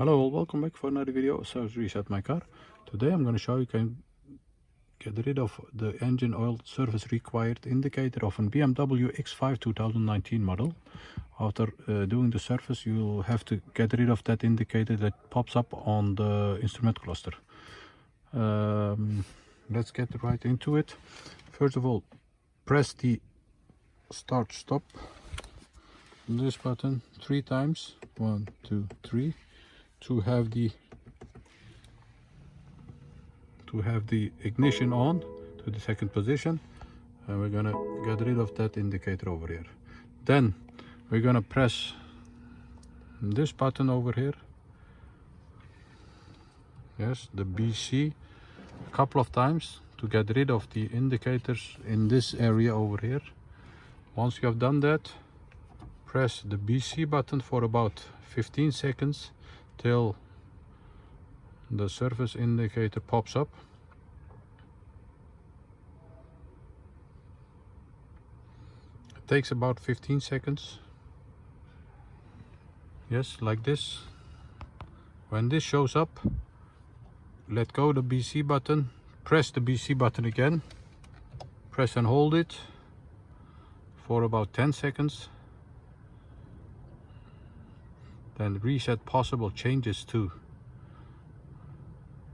Hello all, welcome back for another video. So to reset my car. Today I'm going to show you can get rid of the engine oil service required indicator of a BMW X5 2019 model. After doing the service, you'll have to get rid of that indicator that pops up on the instrument cluster. Let's get right into it. First of all, press the start stop, this button 3 times, 1 2 3, to have the ignition on to the second position, and we're gonna get rid of that indicator over here. Then we're gonna press this button over here, yes, the BC, a couple of times to get rid of the indicators in this area over here. Once you have done that, press the BC button for about 15 seconds till the service indicator pops up. It takes about 15 seconds. Yes, like this. When this shows up, let go the BC button, press the BC button again, press and hold it for about 10 seconds. Then reset possible changes to.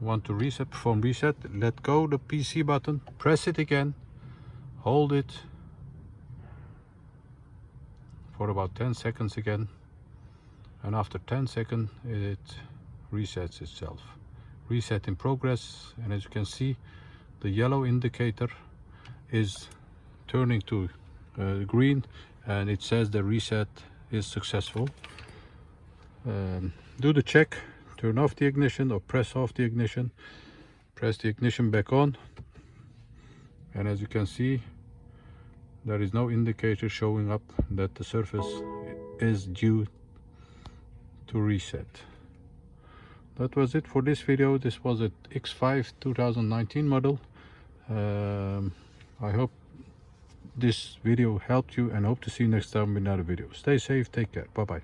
Want to reset, perform reset, let go the PC button, press it again, hold it for about 10 seconds again, and after 10 seconds it resets itself. Reset in progress, and as you can see, the yellow indicator is turning to green, and it says the reset is successful. Do the check. Turn off the ignition or press off the ignition, press the ignition back on, and as you can see, there is no indicator showing up that the surface is due to reset. That was it for this video. This was an X5 2019 model. I hope this video helped you, and hope to see you next time with another video. Stay safe, take care, bye bye.